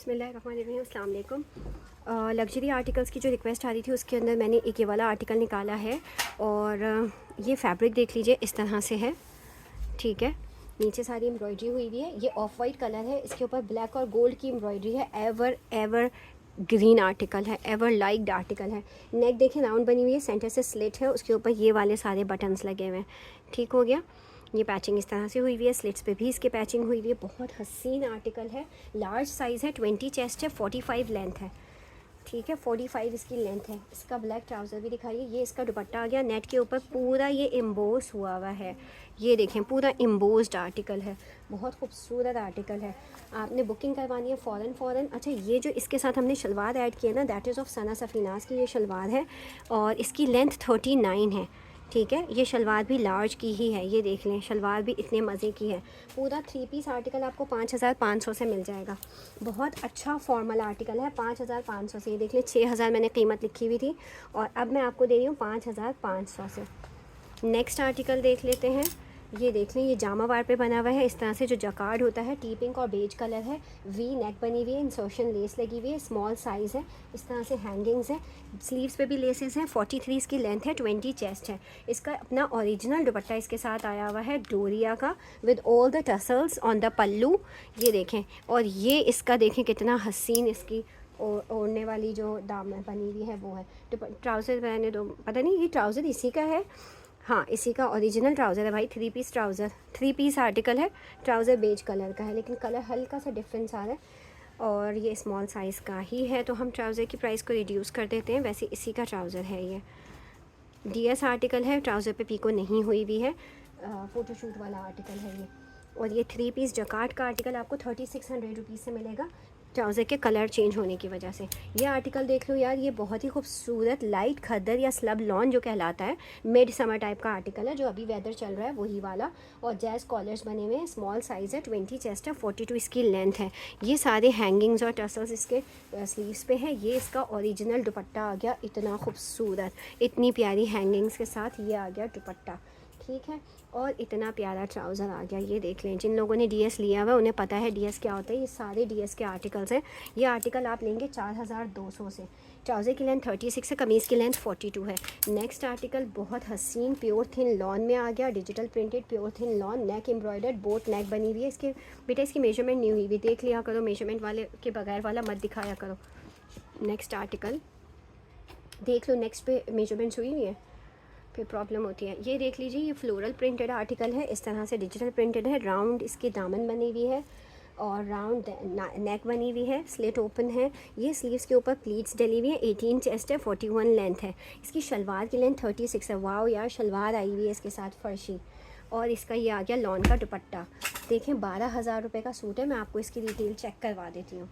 बिस्मिल्लाहिर्रहमानिर्रहीम, अस्सलाम वालेकुम। लग्जरी आर्टिकल्स की जो रिक्वेस्ट आ रही थी उसके अंदर मैंने एक ये वाला आर्टिकल निकाला है और ये फैब्रिक देख लीजिए इस तरह से है, ठीक है। नीचे सारी एम्ब्रॉयडरी हुई हुई है, ये ऑफ वाइट कलर है, इसके ऊपर ब्लैक और गोल्ड की एम्ब्रॉयडरी है। एवर एवर ग्रीन आर्टिकल है, एवर लाइक्ड आर्टिकल है। नेक देखें राउंड बनी हुई है, सेंटर से स्लिट है, उसके ऊपर ये वाले सारे बटन्स लगे हुए हैं, ठीक हो गया। ये पैचिंग इस तरह से हुई हुई है, स्लिट्स पे भी इसके पैचिंग हुई हुई है। बहुत हसीन आर्टिकल है, लार्ज साइज़ है, 20 चेस्ट है, 45 लेंथ है, ठीक है। 45 इसकी लेंथ है। इसका ब्लैक ट्राउज़र भी दिखाइए। ये इसका दुपट्टा आ गया, नेट के ऊपर पूरा ये एम्बोस हुआ हुआ है, ये देखें पूरा एम्बोस्ड आर्टिकल है, बहुत खूबसूरत आर्टिकल है। आपने बुकिंग करवानी है फ़ौरन। अच्छा, ये जो इसके साथ हमने शलवार ऐड किया ना, दैट इज़ ऑफ सना सफ़ीनास की ये शलवार है और इसकी लेंथ 39 है, ठीक है। ये शलवार भी लार्ज की ही है, ये देख लें, शलवार भी इतने मज़े की है। पूरा 3 पीस आर्टिकल आपको 5500 से मिल जाएगा। बहुत अच्छा फॉर्मल आर्टिकल है, 5500 से। ये देख लें, 6000 मैंने कीमत लिखी हुई थी और अब मैं आपको दे रही हूँ 5500 से। नेक्स्ट आर्टिकल देख लेते हैं। ये देख लें, ये जामा वार पे बना हुआ है इस तरह से, जो जकार्ड होता है, टी पिंक और बेज कलर है, वी नेक बनी हुई है, इंसर्शन लेस लगी हुई है, स्मॉल साइज़ है, इस तरह से हैंगिंग्स है, स्लीव्स पे भी लेसेस हैं। 43 इसकी लेंथ है, 20 चेस्ट है। इसका अपना ओरिजिनल दुपट्टा इसके साथ आया हुआ है डोरिया का, with all the tassels on the pallu, ये देखें। और ये इसका देखें कितना हसीन इसकी ओढ़ने वाली जो दामन बनी हुई है वो है। ट्राउज़र मैंने दो, पता नहीं ये ट्राउज़र इसी का है, हाँ इसी का ओरिजिनल ट्राउज़र है भाई। 3 पीस ट्राउज़र, 3 पीस आर्टिकल है। ट्राउज़र बेज कलर का है, लेकिन कलर हल्का सा डिफरेंस आ रहा है और ये स्मॉल साइज़ का ही है, तो हम ट्राउज़र की प्राइस को रिड्यूस कर देते हैं। वैसे इसी का ट्राउज़र है, ये DS आर्टिकल है, ट्राउज़र पे पीको नहीं हुई भी है, फ़ोटोशूट वाला आर्टिकल है ये। और ये 3 पीस जकार्ड का आर्टिकल आपको 3600 रुपीज़ से मिलेगा, ट्राउज़र के कलर चेंज होने की वजह से। ये आर्टिकल देख लो यार, ये बहुत ही खूबसूरत लाइट खद्दर या स्लब लॉन जो कहलाता है, मिड समर टाइप का आर्टिकल है, जो अभी वेदर चल रहा है वही वाला। और जैज़ कॉलर्स बने हुए हैं, स्मॉल साइज़ है, 20 चेस्ट है, 42 इसकी लेंथ है। ये सारे हैंगिंग्स और टसल्स इसके स्लीव्स पे है। ये इसका ओरिजिनल दुपट्टा आ गया, इतना खूबसूरत, इतनी प्यारी हैंगिंग्स के साथ ये आ गया दुपट्टा, ठीक है। और इतना प्यारा ट्राउज़र आ गया, ये देख लें। जिन लोगों ने DS लिया हुआ है उन्हें पता है DS क्या होता है। ये सारे DS के आर्टिकल्स हैं। ये आर्टिकल आप लेंगे 4200 से। ट्राउज़र की लेंथ 36 है, कमीज़ की लेंथ 42 है। नेक्स्ट आर्टिकल बहुत हसीन प्योर थिन लॉन में आ गया, digital printed pure thin lawn, neck embroidered, boat neck बनी हुई है। इसके बेटा इसकी मेजरमेंट नहीं हुई भी, देख लिया करो, मेजरमेंट वाले के बगैर वाला मत दिखाया करो। नेक्स्ट आर्टिकल देख लो, नेक्स्ट पे मेजरमेंट्स हुई हुई है, फिर प्रॉब्लम होती है। ये देख लीजिए, ये फ्लोरल प्रिंटेड आर्टिकल है, इस तरह से डिजिटल प्रिंटेड है, राउंड इसकी दामन बनी हुई है और राउंड नेक बनी हुई है, स्लिट ओपन है। ये स्लीव्स के ऊपर प्लीट्स डली हुई है, 18 चेस्ट है, 41 लेंथ है। इसकी शलवार की लेंथ 36 है। वाओ यार, शलवार आई हुई है इसके साथ फर्शी। और इसका ये आ गया लॉन का दुपट्टा। देखें 12,000 रुपये का सूट है, मैं आपको इसकी डिटेल चेक करवा देती हूँ।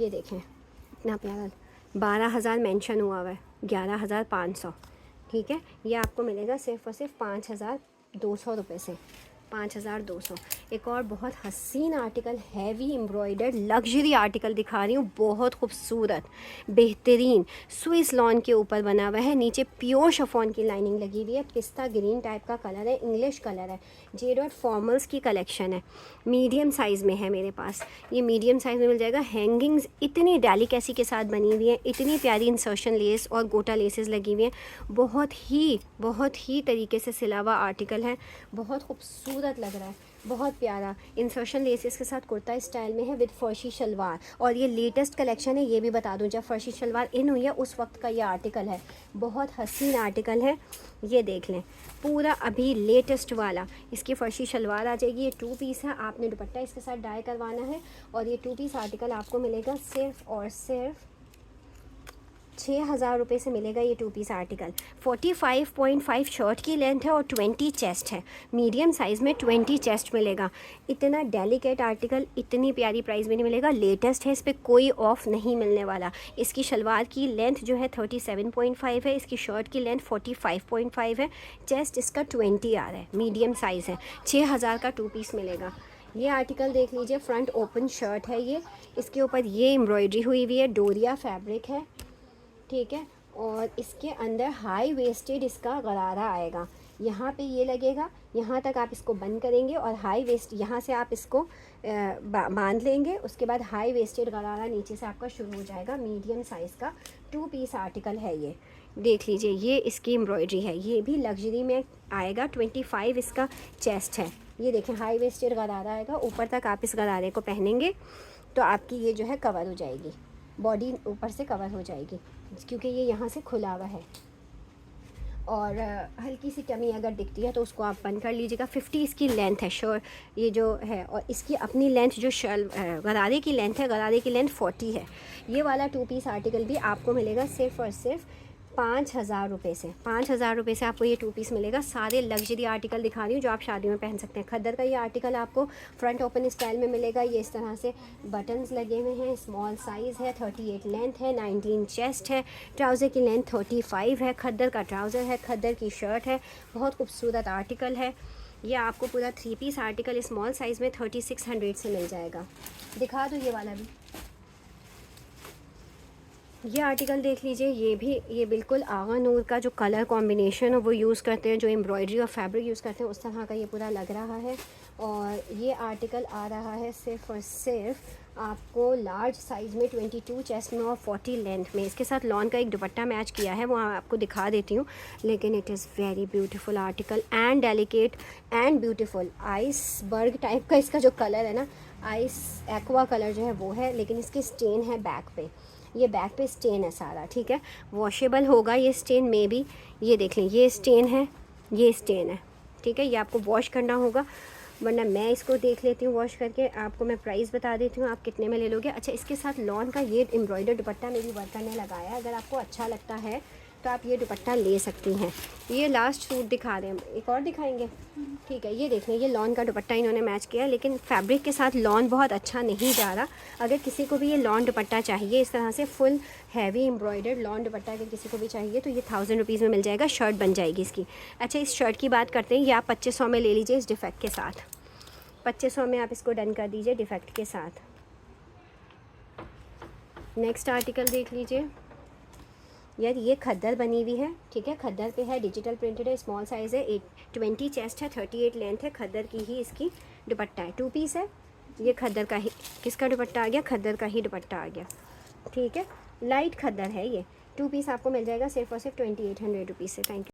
ये देखें इतना प्यारा, 12,000 मेंशन हुआ हुआ है, 11,500, ठीक है। ये आपको मिलेगा सिर्फ और सिर्फ 5,200 रुपये से, 5,200। एक और बहुत हसीन article, heavy embroidered luxury article दिखा रही हूँ, बहुत खूबसूरत बेहतरीन स्विस लॉन के ऊपर बना हुआ है। नीचे प्योर शिफॉन की लाइनिंग लगी हुई है, पिस्ता ग्रीन टाइप का कलर है, इंग्लिश कलर है। J. फॉर्मल्स की कलेक्शन है, मीडियम साइज़ में है मेरे पास, ये मीडियम साइज़ में मिल जाएगा। हैंगिंग्स इतनी डेलिकेसी के साथ बनी हुई है, इतनी प्यारी इंसर्शन लेस और गोटा लेसेस लगी हुई हैं। बहुत ही तरीके से सिला हुआ आर्टिकल है, बहुत खूबसूरत लग रहा है, बहुत प्यारा। इंसर्शन लेसेस के साथ कुर्ता स्टाइल में है, विद फर्शी शलवार। और ये लेटेस्ट कलेक्शन है, ये भी बता दूं, जब फर्शी शलवार इन हुई है उस वक्त का ये आर्टिकल है, बहुत हसीन आर्टिकल है। ये देख लें, पूरा अभी लेटेस्ट वाला, इसकी फर्शी शलवार आ जाएगी। ये 2 पीस है, आपने दुपट्टा इसके साथ डाई करवाना है। और ये 2 पीस आर्टिकल आपको मिलेगा सिर्फ और सिर्फ 6,000 रुपये से मिलेगा। ये 2 पीस आर्टिकल 45.5 शर्ट की लेंथ है और 20 चेस्ट है, मीडियम साइज़ में 20 चेस्ट मिलेगा। इतना डेलिकेट आर्टिकल इतनी प्यारी प्राइस में नहीं मिलेगा, लेटेस्ट है, इस पर कोई ऑफ नहीं मिलने वाला। इसकी शलवार की लेंथ जो है 37.5 है, इसकी शर्ट की लेंथ 45.5 है, चेस्ट इसका 20 आ रहा है, मीडियम साइज़ है। 6,000 का 2 पीस मिलेगा। ये आर्टिकल देख लीजिए, फ्रंट ओपन शर्ट है ये, इसके ऊपर ये एम्ब्रॉयडरी हुई हुई है, डोरिया फैब्रिक है, ठीक है। और इसके अंदर हाई वेस्टेड इसका गरारा आएगा, यहाँ पे ये लगेगा, यहाँ तक आप इसको बंद करेंगे और हाई वेस्ट यहाँ से आप इसको बांध लेंगे। उसके बाद हाई वेस्टेड गरारा नीचे से आपका शुरू हो जाएगा। मीडियम साइज़ का 2 पीस आर्टिकल है ये, देख लीजिए। ये इसकी एम्ब्रॉयडरी है, ये भी लग्जरी में आएगा। 25 इसका चेस्ट है। ये देखें हाई वेस्टेड गरारा आएगा, ऊपर तक आप इस गरारे को पहनेंगे तो आपकी ये जो है कवर हो जाएगी, बॉडी ऊपर से कवर हो जाएगी, क्योंकि ये यहाँ से खुला हुआ है। और हल्की सी टमी अगर दिखती है तो उसको आप बंद कर लीजिएगा। 50 इसकी लेंथ है शर्ट ये जो है, और इसकी अपनी लेंथ जो गरारे की लेंथ है, गरारे की लेंथ 40 है। ये वाला 2 पीस आर्टिकल भी आपको मिलेगा सिर्फ़ और सिर्फ 5,000 रुपये से। 5,000 रुपये से आपको ये 2 पीस मिलेगा। सारे लग्जरी आर्टिकल दिखा रही हूँ जो आप शादी में पहन सकते हैं। खद्दर का ये आर्टिकल आपको फ्रंट ओपन स्टाइल में मिलेगा। ये इस तरह से बटन्स लगे हुए हैं, स्मॉल साइज़ है, 38 लेंथ है, 19 चेस्ट है, ट्राउज़र की लेंथ 35 है। खद्दर का ट्राउज़र है, खद्दर की शर्ट है, बहुत खूबसूरत आर्टिकल है। ये आपको पूरा 3 पीस आर्टिकल स्मॉल साइज़ में 3600 से मिल जाएगा। दिखा दो ये वाला भी, ये आर्टिकल देख लीजिए। ये भी ये बिल्कुल आगा नूर का जो कलर कॉम्बिनेशन है वो यूज़ करते हैं, जो एम्ब्रॉयडरी और फैब्रिक यूज़ करते हैं, उस तरह का ये पूरा लग रहा है। और ये आर्टिकल आ रहा है सिर्फ़ और सिर्फ आपको लार्ज साइज़ में 22 चेस्ट में और 40 लेंथ में। इसके साथ लॉन का एक दुपट्टा मैच किया है, वो आपको दिखा देती हूँ। लेकिन it is very beautiful article and delicate and beautiful. Iceberg type का इसका जो कलर है ना, आइस एक्वा कलर जो है वो है, लेकिन इसके स्टेन है बैक पे। ये बैक पे स्टेन है सारा, ठीक है। वॉशेबल होगा ये स्टेन में भी। ये देख लें, ये स्टेन है, ये स्टेन है, ठीक है। ये आपको वॉश करना होगा, वरना मैं इसको देख लेती हूँ वॉश करके। आपको मैं प्राइस बता देती हूँ आप कितने में ले लोगे। अच्छा, इसके साथ लॉन का ये एम्ब्रॉयडर दुपट्टा मेरी वर्कर ने लगाया है। अगर आपको अच्छा लगता है तो आप ये दुपट्टा ले सकती हैं। ये लास्ट सूट दिखा रहे हैं, एक और दिखाएंगे, ठीक है। ये देख लें, ये लॉन का दुपट्टा इन्होंने मैच किया, लेकिन फैब्रिक के साथ लॉन बहुत अच्छा नहीं जा रहा। अगर किसी को भी ये लॉन दुपट्टा चाहिए, इस तरह से फुल हैवी एम्ब्रॉयडर्ड लॉन दुपट्टा अगर किसी को भी चाहिए तो ये 1000 रुपीज़ में मिल जाएगा। शर्ट बन जाएगी इसकी। अच्छा, इस शर्ट की बात करते हैं। ये आप 2500 में ले लीजिए इस डिफेक्ट के साथ। 2500 में आप इसको डन कर दीजिए डिफेक्ट के साथ। नेक्स्ट आर्टिकल देख लीजिए। यार ये खद्दर बनी हुई है, ठीक है। खद्दर पे है, डिजिटल प्रिंटेड है, स्मॉल साइज़ है, 20 चेस्ट है, 38 लेंथ है। खद्दर की ही इसकी दुपट्टा है, 2 पीस है। ये खद्दर का ही किसका दुपट्टा आ गया, खद्दर का ही दुपट्टा आ गया, ठीक है। लाइट खद्दर है ये। 2 पीस आपको मिल जाएगा सिर्फ और सिर्फ 2800 रुपीज़ से। Thank you.